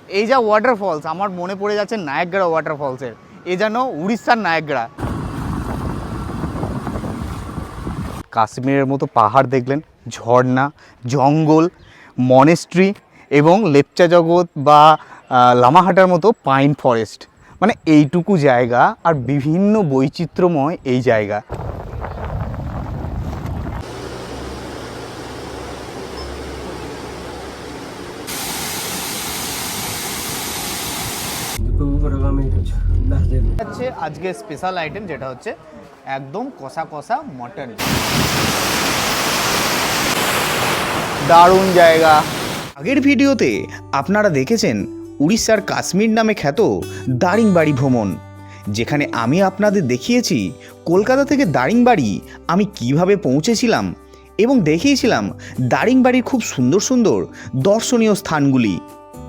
এই যা ওয়াটারফলস, আমার মনে পড়ে যাচ্ছে নায়াগ্রা ওয়াটারফলসের। এ যেন উড়িষ্যার নায়াগ্রা। কাশ্মীরের মতো পাহাড় দেখলেন, ঝর্ণা, জঙ্গল, মনেস্ট্রি এবং লেপচা জগৎ বা লামাহাটার মতো পাইন ফরেস্ট। মানে এইটুকু জায়গা আর বিভিন্ন বৈচিত্র্যময় এই জায়গা। হচ্ছে আজকে স্পেশাল আইটেম, যেটা হচ্ছে একদম কষা কষা মটন। দারুণ জায়গা। আগের ভিডিওতে আপনারা দেখেছেন উড়িষ্যার কাশ্মীর নামে খ্যাত দারিংবাড়ি ভ্রমণ, যেখানে আমি আপনাদের দেখিয়েছি কলকাতা থেকে দারিংবাড়ি আমি কিভাবে পৌঁছেছিলাম এবং দেখিয়েছিলাম দারিংবাড়ির খুব সুন্দর সুন্দর দর্শনীয় স্থানগুলি।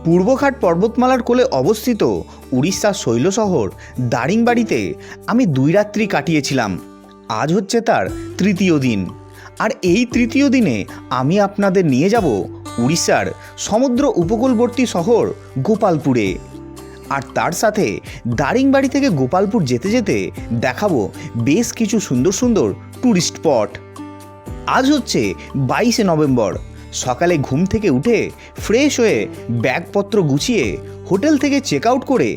পূর্বঘাট পর্বতমালার কোলে অবস্থিত উড়িষ্যার শৈল শহর দারিংবাড়িতে আমি 2 রাত্রি কাটিয়েছিলাম। আজ হচ্ছে তার তৃতীয় দিন, আর এই তৃতীয় দিনে আমি আপনাদের নিয়ে যাব উড়িষ্যার সমুদ্র উপকূলবর্তী শহর গোপালপুরে। আর তার সাথে দারিংবাড়ি থেকে গোপালপুর যেতে যেতে দেখাবো বেশ কিছু সুন্দর সুন্দর ট্যুরিস্ট স্পট। আজ হচ্ছে 22শে নভেম্বর। সকালে ঘুম থেকে উঠে ফ্রেশ হয়ে ব্যাগপত্র গুছিয়ে হোটেল থেকে চেক আউট করে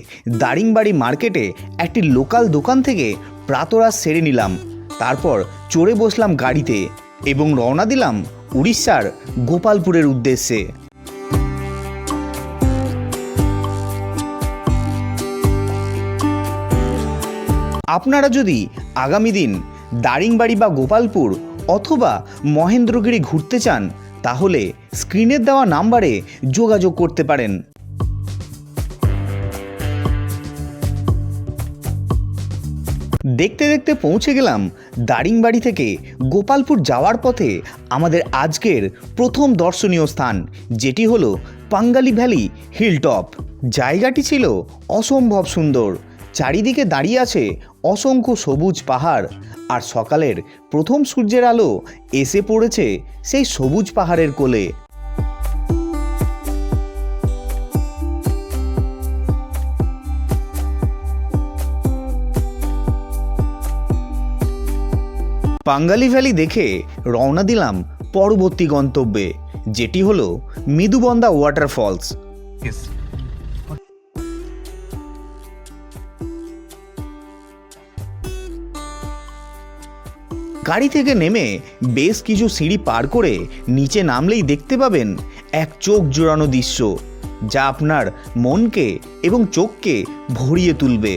দারিংবাড়ি মার্কেটে একটি লোকাল দোকান থেকে প্রাতরাশ সেরে নিলাম। তারপর চড়ে বসলাম গাড়িতে এবং রওনা দিলাম উড়িষ্যার গোপালপুরের উদ্দেশ্যে। আপনারা যদি আগামী দিন দারিংবাড়ি বা গোপালপুর অথবা মহেন্দ্রগিরি ঘুরতে চান, তাহলে স্ক্রিনের দেওয়া নাম্বারে যোগাযোগ করতে পারেন। দেখতে দেখতে পৌঁছে গেলাম দারিংবাড়ি থেকে গোপালপুর যাওয়ার পথে আমাদের আজকের প্রথম দর্শনীয় স্থান, যেটি হলো পাঙ্গালি ভ্যালি হিলটপ। জায়গাটি ছিল অসম্ভব সুন্দর। চারিদিকে দাঁড়িয়ে আছে অসংখ্য সবুজ পাহাড়, আর সকালের প্রথম সূর্যের আলো এসে পড়েছে সেই সবুজ পাহাড়ের কোলে। পাঙ্গালি ভ্যালি দেখে রওনা দিলাম পরবর্তী গন্তব্যে, যেটি হলো মৃদুবন্দা ওয়াটারফলস। গাড়ি থেকে নেমে বেশ কিছু সিঁড়ি পার করে নিচে নামলেই দেখতে পাবেন এক চোখ জোড়ানো দৃশ্য, যা আপনার মনকে এবং চোখকে ভরিয়ে তুলবে।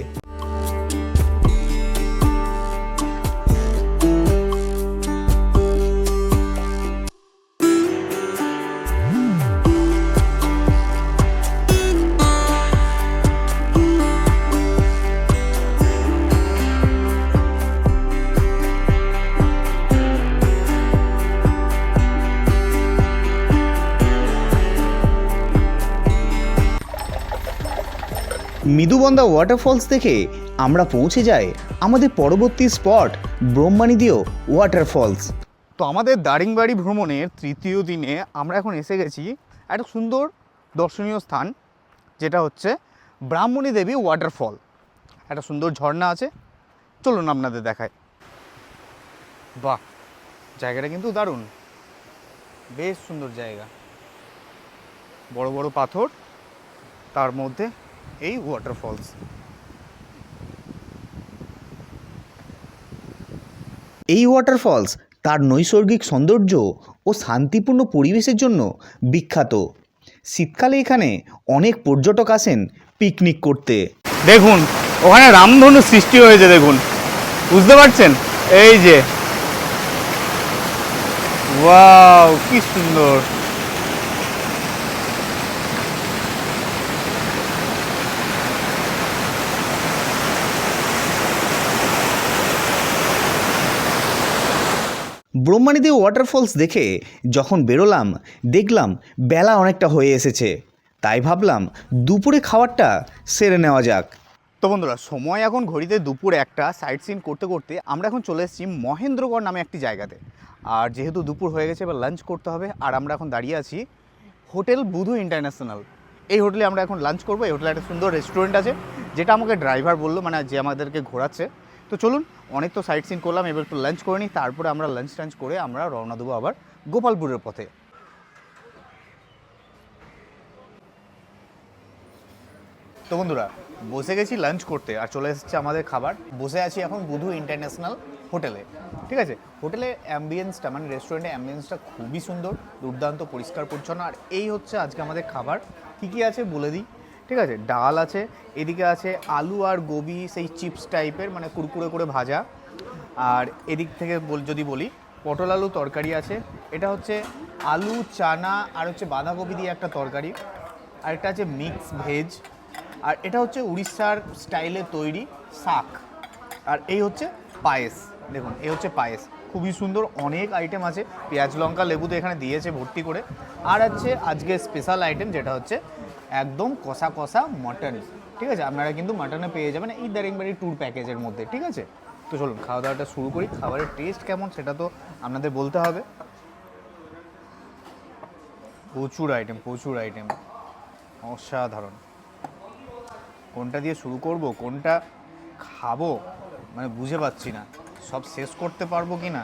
মৃদুবন্দা ওয়াটারফলস দেখে আমরা পৌঁছে যাই আমাদের পরবর্তী স্পট ব্রহ্মানিদিও ওয়াটারফলস। তো আমাদের দারিংবাড়ি ভ্রমণের তৃতীয় দিনে আমরা এখন এসে গেছি একটা সুন্দর দর্শনীয় স্থান, যেটা হচ্ছে ব্রাহ্মণী দেবী ওয়াটারফল। একটা সুন্দর ঝর্ণা আছে, চলুন আপনাদের দেখায়। বাহ, জায়গাটা কিন্তু দারুণ, বেশ সুন্দর জায়গা। বড় বড় পাথর, তার মধ্যে এই ওয়াটারফলস। এই ওয়াটারফলস তার নৈসর্গিক সৌন্দর্য ও শান্তিপূর্ণ পরিবেশের জন্য বিখ্যাত। শীতকালে এখানে অনেক পর্যটক আসেন পিকনিক করতে। দেখুন ওখানে রামধনু সৃষ্টি হয়েছে, দেখুন, বুঝতে পারছেন? এই যে ওয়াও, কি সুন্দর। ব্রহ্মানিদি ওয়াটারফলস দেখে যখন বেরোলাম, দেখলাম বেলা অনেকটা হয়ে এসেছে, তাই ভাবলাম দুপুরে খাবারটা সেরে নেওয়া যাক। তো বন্ধুরা, সময় এখন ঘড়িতে দুপুর 1টা। সাইট সিন করতে করতে আমরা এখন চলে এসেছি মহেন্দ্রগড় নামে একটি জায়গাতে। আর যেহেতু দুপুর হয়ে গেছে, এবার লাঞ্চ করতে হবে। আর আমরা এখন দাঁড়িয়ে আছি হোটেল বুধু ইন্টারন্যাশনাল। এই হোটেলে আমরা এখন লাঞ্চ করবো। এই হোটেলে একটা সুন্দর রেস্টুরেন্ট আছে, যেটা আমাকে ড্রাইভার বললো, মানে যে আমাদেরকে ঘোরাচ্ছে। তো চলুন, অনেক তো সাইট সিন করলাম, এবার একটু লাঞ্চ করে নিই, তারপরে আমরা লাঞ্চ টাঞ্চ করে আমরা রওনা দেবো আবার গোপালপুরের পথে। তো বন্ধুরা, বসে গেছি লাঞ্চ করতে আর চলে এসেছে আমাদের খাবার। বসে আছি এখন বুধু ইন্টারন্যাশনাল হোটেলে। ঠিক আছে, হোটেলে অ্যাম্বিয়েন্সটা মানে রেস্টুরেন্টের অ্যাম্বিয়েন্সটা খুবই সুন্দর, দুর্দান্ত পরিষ্কার পরিচ্ছন্ন। আর এই হচ্ছে আজকে আমাদের খাবার। কী কী আছে বলে দিই। ঠিক আছে, ডাল আছে, এদিকে আছে আলু আর গোবি, সেই চিপস টাইপের মানে কুরকুরে করে ভাজা। আর এদিক থেকে যদি বলি, পটল আলু তরকারি আছে। এটা হচ্ছে আলু চানা আর হচ্ছে বাঁধাকপি দিয়ে একটা তরকারি। আর এটা আছে মিক্স ভেজ। আর এটা হচ্ছে উড়িষ্যার স্টাইলে তৈরি শাক। আর এই হচ্ছে পায়েস। দেখুন, এই হচ্ছে পায়েস, খুবই সুন্দর, অনেক আইটেম আছে। পেঁয়াজ লঙ্কা লেবু তো এখানে দিয়েছে ভর্তি করে। আর আছে আজকে স্পেশাল আইটেম, যেটা হচ্ছে একদম কষা কষা মটন। ঠিক আছে, আপনারা কিন্তু মাটনে পেয়ে যাবেন এই দারিংবাড়ি ট্যুর প্যাকেজের মধ্যে। ঠিক আছে, তো চলুন খাওয়া দাওয়াটা শুরু করি। খাবারের টেস্ট কেমন সেটা তো আপনাদের বলতে হবে। প্রচুর আইটেম, প্রচুর আইটেম, অসাধারণ। কোনটা দিয়ে শুরু করব, কোনটা খাবো মানে বুঝে পাচ্ছি না, সব শেষ করতে পারবো কি না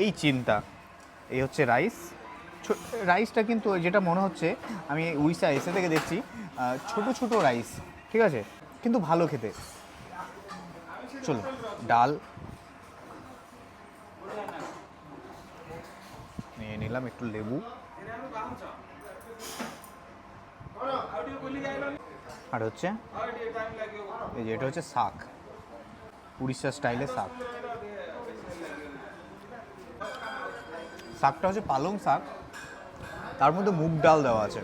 এই চিন্তা। এই হচ্ছে রাইস। রাইসটা কিন্তু যেটা মনে হচ্ছে, আমি উড়িষ্যা এসে থেকে দেখছি ছোট ছোট রাইস। ঠিক আছে, কিন্তু ভালো খেতে। চলো, ডাল নিয়ে নিলাম, একটু লেবু। আর হচ্ছে এই যে এটা হচ্ছে শাক, উড়িষ্যা স্টাইলে শাক। শাকটা হচ্ছে পালং শাক, তার মধ্যে মুগ ডাল দেওয়া আছে।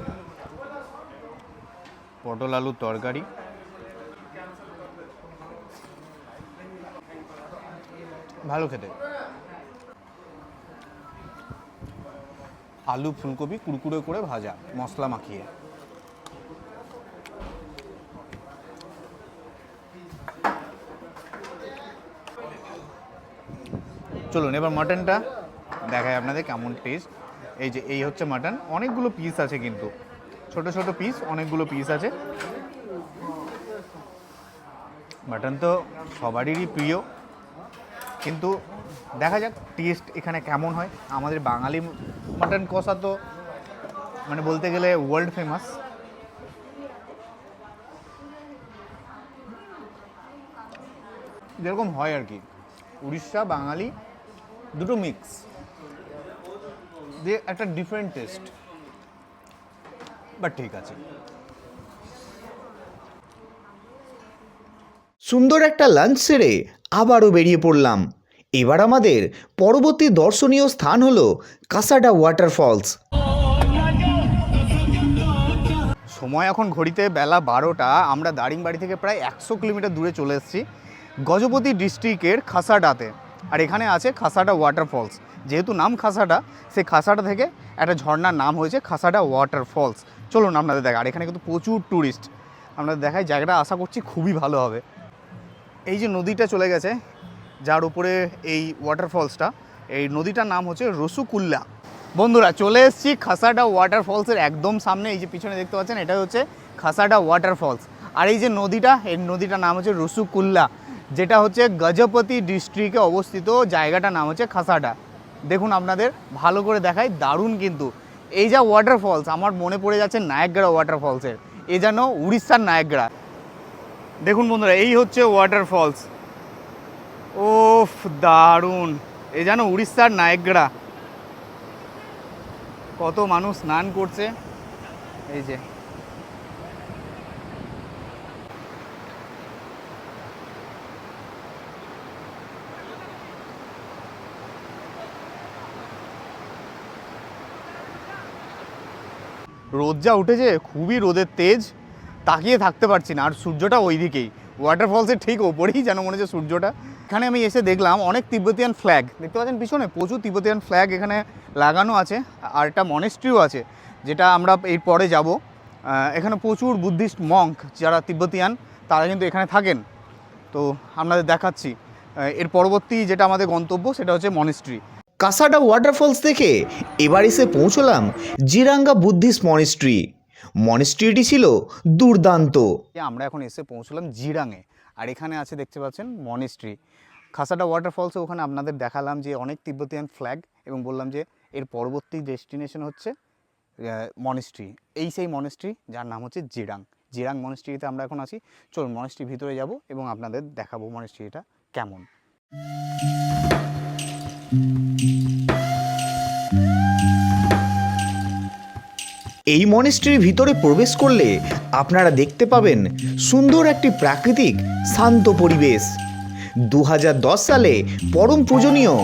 পটল আলুর তরকারি, ভালো খেতে। আলু ফুলকপি কুড়কুড়ে করে ভাজা, মশলা মাখিয়ে। চলুন এবার মাটনটা দেখায় আপনাদের কেমন টেস্ট। এই যে এই হচ্ছে মাটন, অনেকগুলো পিস আছে, কিন্তু ছোট ছোট পিস, অনেকগুলো পিস আছে। মাটন তো সবারই প্রিয়, কিন্তু দেখা যাক টেস্ট এখানে কেমন হয়। আমাদের বাঙালি মাটন কষা তো মানে বলতে গেলে ওয়ার্ল্ড ফেমাস। যেরকম হয় আর কি, উড়িষ্যা বাঙালি দুটো মিক্স দিয়ে একটা ডিফারেন্ট টেস্ট, বাট ঠিক আছে। সুন্দর একটা লাঞ্চ সেরে আবারও বেরিয়ে পড়লাম। এবার আমাদের পরবর্তী দর্শনীয় স্থান হলো কাসাডা ওয়াটারফলস। সময় এখন ঘড়িতে বেলা 12টা। আমরা দারিংবাড়ি থেকে প্রায় 100 কিলোমিটার দূরে চলে এসেছি গজপতি ডিস্ট্রিক্টের খাসাডাতে। আর এখানে আছে খাসাডা ওয়াটারফলস। যেহেতু নাম খাসাডা, সেই খাসাডা থেকে একটা ঝর্ণার নাম হয়েছে খাসাডা ওয়াটারফলস। চলুন আপনাদের দেখা। আর এখানে কিন্তু প্রচুর ট্যুরিস্ট, আপনাদের দেখায়। জায়গাটা আশা করছি খুবই ভালো হবে। এই যে নদীটা চলে গেছে, যার উপরে এই ওয়াটারফলসটা, এই নদীটার নাম হচ্ছে রসুকুল্লা। বন্ধুরা, চলে এসেছি খাসাডা ওয়াটারফলসের একদম সামনে। এই যে পিছনে দেখতে পাচ্ছেন, এটা হচ্ছে খাসাডা ওয়াটারফলস। আর এই যে নদীটা, এই নদীটার নাম হচ্ছে রসুকুল্লা, যেটা হচ্ছে গজপতি ডিস্ট্রিক্টে অবস্থিত। জায়গাটার নাম হচ্ছে খাসাডা। দেখুন আপনাদের ভালো করে দেখায়, দারুণ কিন্তু। এই যা ওয়াটারফলস, আমার মনে পড়ে যাচ্ছে নায়াগ্রা ওয়াটারফলসের। এ যেন উড়িষ্যার নায়াগ্রা। দেখুন বন্ধুরা, এই হচ্ছে ওয়াটারফলস। ওফ, দারুণ! এ যেন উড়িষ্যার নায়াগ্রা। কত মানুষ স্নান করছে, এই যে। রোদ যা উঠেছে, খুবই রোদের তেজ, তাকিয়ে থাকতে পারছি না। আর সূর্যটা ওই দিকেই, ওয়াটারফলসের ঠিক ওপরেই যেন মনে হচ্ছে সূর্যটা। এখানে আমি এসে দেখলাম অনেক তিব্বতিয়ান ফ্ল্যাগ, দেখতে পাচ্ছেন পিছনে প্রচুর তিব্বতিয়ান ফ্ল্যাগ এখানে লাগানো আছে। আর একটা মনেস্ট্রিও আছে, যেটা আমরা এর পরে যাব। এখানে প্রচুর বুদ্ধিস্ট মঙ্ক যারা তিব্বতিয়ান, তারা কিন্তু এখানে থাকেন। তো আপনাদের দেখাচ্ছি এর পরবর্তী যেটা আমাদের গন্তব্য, সেটা হচ্ছে মনেস্ট্রি। কাসাডা ওয়াটারফলস থেকে এবার এসে পৌঁছলাম জিরাঙ্গা বুদ্ধিস্ট মনেস্ট্রি। মনেস্ট্রিটি ছিল দুর্দান্ত। আমরা এখন এসে পৌঁছলাম জিরাঙে, আর এখানে আছে দেখতে পাচ্ছেন মনেস্ট্রি। খাসাডা ওয়াটারফলসে ওখানে আপনাদের দেখালাম যে অনেক তিব্বতিয়ান ফ্ল্যাগ, এবং বললাম যে এর পরবর্তী ডেস্টিনেশন হচ্ছে মনেস্ট্রি। এই সেই মনেস্ট্রি যার নাম হচ্ছে জিরাং। জিরাং মনেস্ট্রিতে আমরা এখন আছি। চলুন মনেস্ট্রির ভিতরে যাব এবং আপনাদের দেখাবো মনেস্ট্রিটা কেমন। এই মনেস্ট্রির ভিতরে প্রবেশ করলে আপনারা দেখতে পাবেন সুন্দর একটি প্রাকৃতিক শান্ত পরিবেশ। 2010 সালে পরম পূজনীয়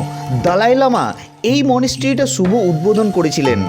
দালাই লামা এই মনেস্ট্রিটা শুভ উদ্বোধন করেছিলেন।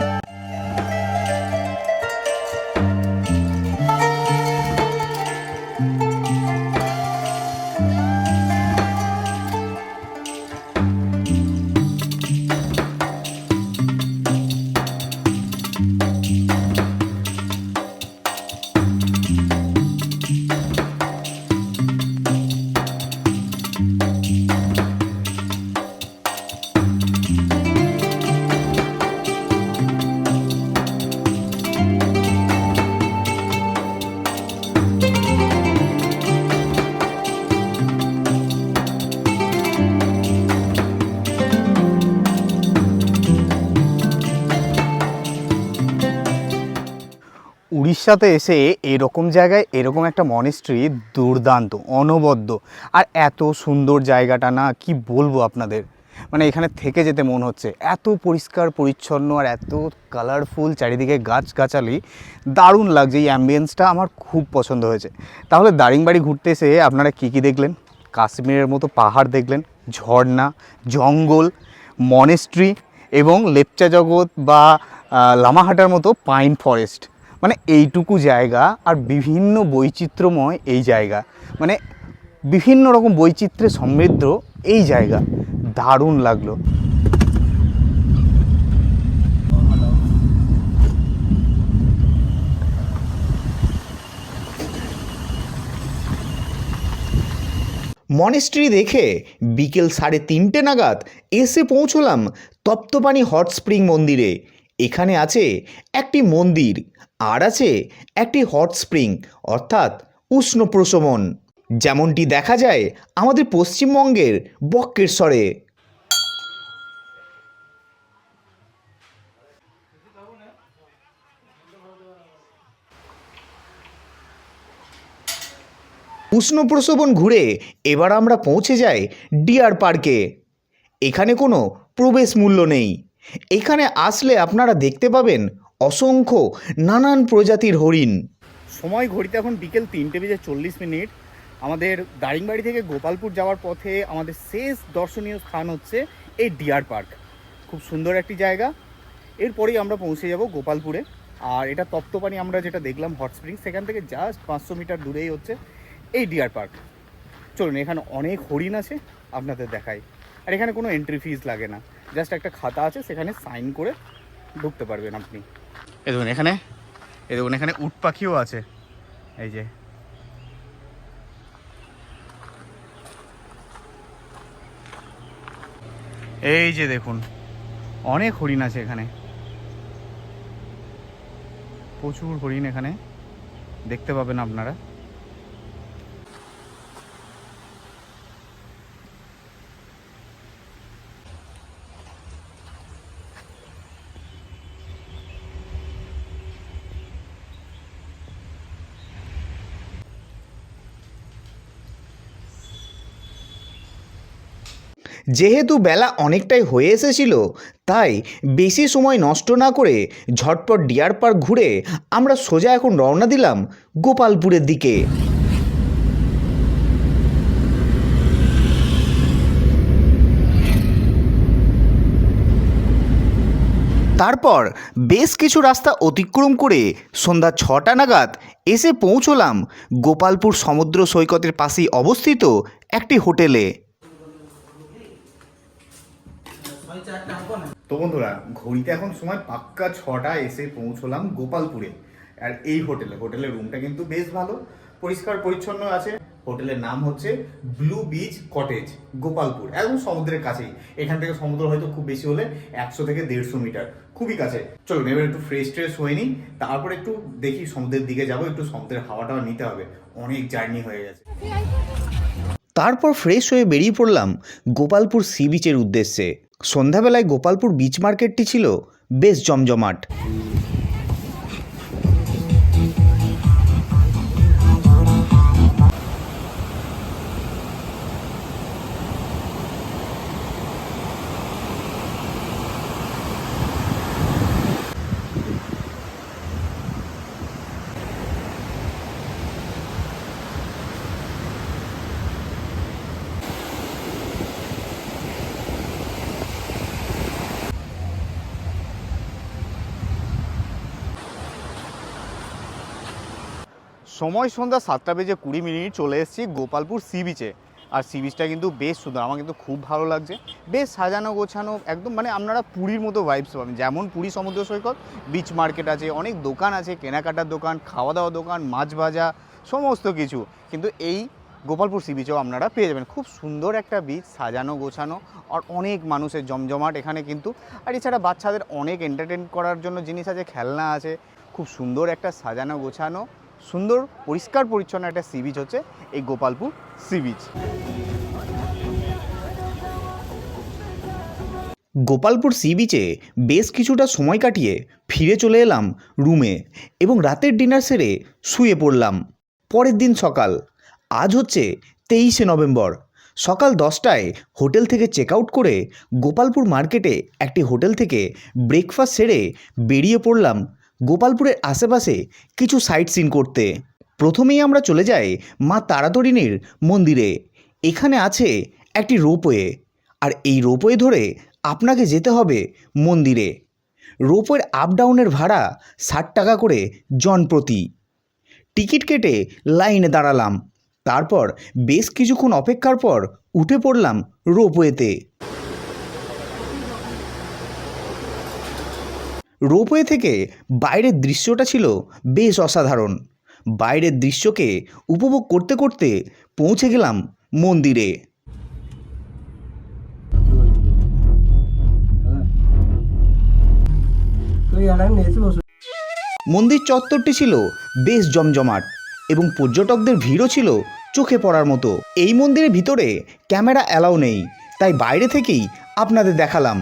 উড়িষ্যাতে এসে এরকম জায়গায় এরকম একটা মনেস্ট্রি দুর্দান্ত, অনবদ্য, আর এত সুন্দর জায়গাটা না কি বলবো আপনাদের, মানে এখানে থেকে যেতে মন হচ্ছে। এত পরিষ্কার পরিচ্ছন্ন আর এত কালারফুল, চারিদিকে গাছগাছালি, দারুণ লাগছে। এই অ্যাম্বিয়েন্সটা আমার খুব পছন্দ হয়েছে। তাহলে দারিংবাড়ি ঘুরতে এসে আপনারা কী কী দেখলেন? কাশ্মীরের মতো পাহাড় দেখলেন, ঝর্ণা, জঙ্গল, মনেস্ট্রি এবং লেপচা জগৎ বা লামাহাটার মতো পাইন ফরেস্ট। মানে এইটুকু জায়গা আর বিভিন্ন বৈচিত্র্যময় এই জায়গা, মানে বিভিন্ন রকম বৈচিত্র্যে সমৃদ্ধ এই জায়গা, দারুণ লাগলো। মনেস্ট্রি দেখে বিকেল 3:30 নাগাদ এসে পৌঁছলাম তপ্তপানি হট স্প্রিং মন্দিরে। এখানে আছে একটি মন্দির আর আছে একটি হট স্প্রিং, অর্থাৎ উষ্ণ প্রশমন, যেমনটি দেখা যায় আমাদের পশ্চিমবঙ্গের বক্রেশ্বরে। উষ্ণ প্রসবন ঘুরে এবার আমরা পৌঁছে যাই ডিয়ার পার্কে। এখানে কোনো প্রবেশ মূল্য নেই। এখানে আসলে আপনারা দেখতে পাবেন অসংখ্য নানান প্রজাতির হরিণ। সময় ঘড়িতে এখন বিকেল 3:40। আমাদের দারিংবাড়ি থেকে গোপালপুর যাওয়ার পথে আমাদের শেষ দর্শনীয় স্থান হচ্ছে এই ডিয়ার পার্ক। খুব সুন্দর একটি জায়গা। এরপরেই আমরা পৌঁছে যাব গোপালপুরে। আর এটা তপ্তপানি আমরা যেটা দেখলাম হট স্প্রিং, সেখান থেকে জাস্ট 500 মিটার দূরেই হচ্ছে এই ডিয়ার পার্ক। চলুন, এখানে অনেক হরিণ আছে, আপনাদের দেখাই। আর এখানে কোনো এন্ট্রি ফিজ লাগে না, জাস্ট একটা খাতা আছে, সেখানে সাইন করে ঢুকতে পারবেন আপনি। এই দেখুন এখানে উট পাখিও আছে, এই যে। এই যে দেখুন অনেক হরিণ আছে এখানে, প্রচুর হরিণ এখানে দেখতে পাবেন আপনারা। যেহেতু বেলা অনেকটাই হয়ে এসেছিল, তাই বেশি সময় নষ্ট না করে ঝটপট ডিয়ার পার্ক ঘুরে আমরা সোজা এখন রওনা দিলাম গোপালপুরের দিকে। তারপর বেশ কিছু রাস্তা অতিক্রম করে সন্ধ্যা 6টা নাগাদ এসে পৌঁছলাম গোপালপুর সমুদ্র সৈকতের পাশেই অবস্থিত একটি হোটেলে। তো বন্ধুরা, ঘড়িতে এখন সময় পাক্কা 6টা, এসে পৌঁছলাম গোপালপুরে। আর এই হোটেলের রুমটা কিন্তু বেশ ভালো। পরিষ্কার পরিচ্ছন্ন আছে। হোটেলের নাম হচ্ছে ব্লু বিচ কটেজ, গোপালপুর, একদম সমুদ্রের কাছেই। এখান থেকে সমুদ্র হয়তো খুব বেশি হলে 100 থেকে 150 মিটার, খুবই কাছে। চলুন এবার একটু ফ্রেশ হয়ে নিই, তারপর একটু দেখি সমুদ্রের দিকে যাবো, একটু সমুদ্রের হাওয়াটা নিতে হবে, অনেক জার্নি হয়ে গেছে। তারপর ফ্রেশ হয়ে বেরিয়ে পড়লাম গোপালপুর সি বিচের উদ্দেশ্যে। সন্ধ্যাবেলায় গোপালপুর বিচ মার্কেটটি ছিল বেশ জমজমাট। সময় সন্ধ্যা 7:20 চলে এসেছি গোপালপুর সি বিচে। আর সি বিচটা কিন্তু বেশ সুন্দর, আমার কিন্তু খুব ভালো লাগছে, বেশ সাজানো গোছানো, একদম মানে আপনারা পুরীর মতো ভাইবস পাবেন। যেমন পুরী সমুদ্র সৈকত, বিচ মার্কেট আছে, অনেক দোকান আছে, কেনাকাটার দোকান, খাওয়া দাওয়া দোকান, মাছ ভাজা, সমস্ত কিছু কিন্তু এই গোপালপুর সি বিচেও আপনারা পেয়ে যাবেন। খুব সুন্দর একটা বিচ, সাজানো গোছানো, আর অনেক মানুষের জমজমাট এখানে কিন্তু। আর এছাড়া বাচ্চাদের অনেক এন্টারটেন করার জন্য জিনিস আছে, খেলনা আছে। খুব সুন্দর একটা সাজানো গোছানো, সুন্দর পরিষ্কার পরিচ্ছন্ন একটা সি বিচ হচ্ছে এই Gopalpur sea beach. Gopalpur sea বিচে বেশ কিছুটা সময় কাটিয়ে ফিরে চলে এলাম রুমে এবং রাতের ডিনার সেরে শুয়ে পড়লাম। পরের দিন সকাল, আজ হচ্ছে 23শে নভেম্বর। সকাল 10টায় হোটেল থেকে চেক আউট করে গোপালপুর মার্কেটে একটি হোটেল থেকে ব্রেকফাস্ট সেরে বেরিয়ে পড়লাম গোপালপুরের আশেপাশে কিছু সাইট সিন করতে। প্রথমেই আমরা চলে যাই মা তারাতারিণীর মন্দিরে। এখানে আছে একটি রোপওয়ে, আর এই রোপওয়ে ধরে আপনাকে যেতে হবে মন্দিরে। রোপওয়ের আপ ডাউনের ভাড়া 60 টাকা করে জন প্রতি। টিকিট কেটে লাইনে দাঁড়ালাম, তারপর বেশ কিছুক্ষণ অপেক্ষার পর উঠে পড়লাম রোপওয়েতে। রোপওয়ে থেকে বাইরের দৃশ্যটা ছিল বেশ অসাধারণ। বাইরের দৃশ্যকে উপভোগ করতে করতে পৌঁছে গেলাম মন্দিরে। মন্দির চত্বরটি ছিল বেশ জমজমাট এবং পর্যটকদের ভিড়ও ছিল চোখে পড়ার মতো। এই মন্দিরের ভিতরে ক্যামেরা অ্যালাউ নেই, তাই বাইরে থেকেই আপনাদের দেখালাম।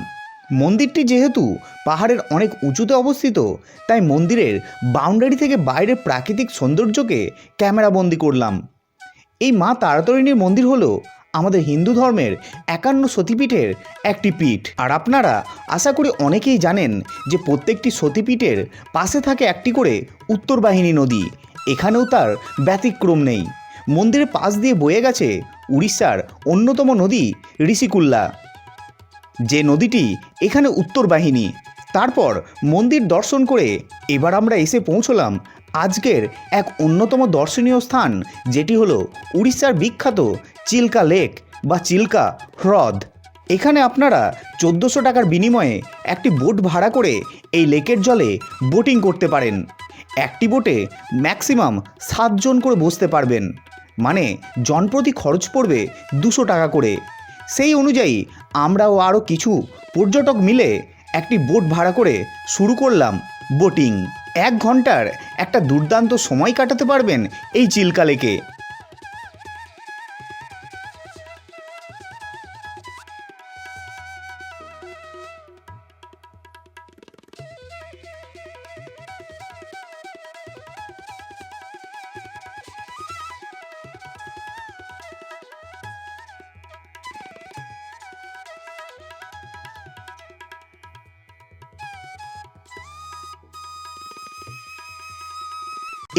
মন্দিরটি যেহেতু পাহাড়ের অনেক উঁচুতে অবস্থিত, তাই মন্দিরের বাউন্ডারি থেকে বাইরের প্রাকৃতিক সৌন্দর্যকে ক্যামেরাবন্দি করলাম। এই মা তারাতারিণীর মন্দির হলো আমাদের হিন্দু ধর্মের 51 সতীপীঠের একটি পীঠ। আর আপনারা আশা করি অনেকেই জানেন যে প্রত্যেকটি সতীপীঠের পাশে থাকে একটি করে উত্তরবাহিনী নদী। এখানেও তার ব্যতিক্রম নেই। মন্দিরের পাশ দিয়ে বয়ে গেছে উড়িষ্যার অন্যতম নদী ঋষিকুল্যা, যে নদীটি এখানে উত্তরবাহিনী। তারপর মন্দির দর্শন করে এবার আমরা এসে পৌঁছলাম আজকের এক অন্যতম দর্শনীয় স্থান, যেটি হলো উড়িষ্যার বিখ্যাত চিল্কা লেক বা চিল্কা হ্রদ। এখানে আপনারা 1400 টাকার বিনিময়ে একটি বোট ভাড়া করে এই লেকের জলে বোটিং করতে পারেন। একটি বোটে ম্যাক্সিমাম 7 জন করে বসতে পারবেন, মানে জনপ্রতি খরচ পড়বে 200 টাকা করে। সেই অনুযায়ী আমরাও আরও কিছু পর্যটক মিলে একটি বোট ভাড়া করে শুরু করলাম বোটিং। 1 ঘন্টার একটা দুর্দান্ত সময় কাটাতে পারবেন এই চিল্কা লেকে।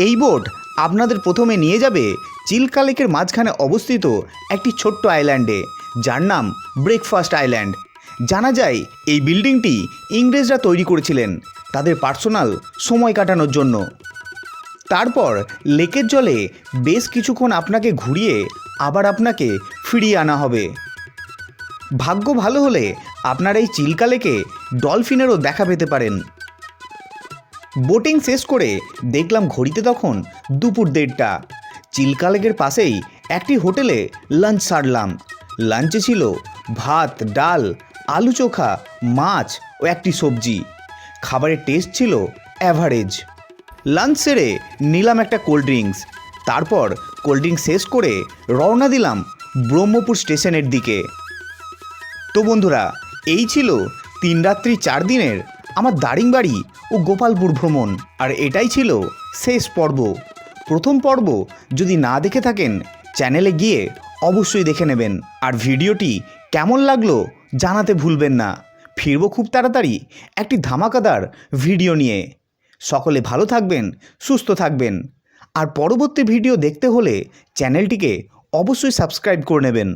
এই বোট আপনাদের প্রথমে নিয়ে যাবে চিল্কা লেকের মাঝখানে অবস্থিত একটি ছোট্ট আইল্যান্ডে, যার নাম ব্রেকফাস্ট আইল্যান্ড। জানা যায় এই বিল্ডিংটি ইংরেজরা তৈরি করেছিলেন তাদের পার্সোনাল সময় কাটানোর জন্য। তারপর লেকের জলে বেশ কিছুক্ষণ আপনাকে ঘুরিয়ে আবার আপনাকে ফিরিয়ে আনা হবে। ভাগ্য ভালো হলে আপনারা এই চিল্কা লেকে ডলফিনেরও দেখা পেতে পারেন। বোটিং শেষ করে দেখলাম ঘড়িতে তখন দুপুর 1:30। চিল্কা লেকের পাশেই একটি হোটেলে লাঞ্চ সারলাম। লাঞ্চে ছিল ভাত, ডাল, আলু চোখা, মাছ ও একটি সবজি। খাবারের টেস্ট ছিল অ্যাভারেজ। লাঞ্চ সেরে নিলাম একটা কোল্ড ড্রিঙ্কস। তারপর কোল্ড ড্রিঙ্কস শেষ করে রওনা দিলাম ব্রহ্মপুর স্টেশনের দিকে। তো বন্ধুরা, এই ছিল 3 রাত্রি 4 দিনের আমার দারিংবাড়ি ও গোপালপুর ভ্রমণ। আর এটাই ছিল শেষ পর্ব। প্রথম পর্ব যদি না দেখে থাকেন চ্যানেলে গিয়ে অবশ্যই দেখে নেবেন। আর ভিডিওটি কেমন লাগলো জানাতে ভুলবেন না। ফিরবো খুব তাড়াতাড়ি একটি ধামাকাদার ভিডিও নিয়ে। সকলে ভালো থাকবেন, সুস্থ থাকবেন। আর পরবর্তী ভিডিও দেখতে হলে চ্যানেলটিকে অবশ্যই সাবস্ক্রাইব করে নেবেন।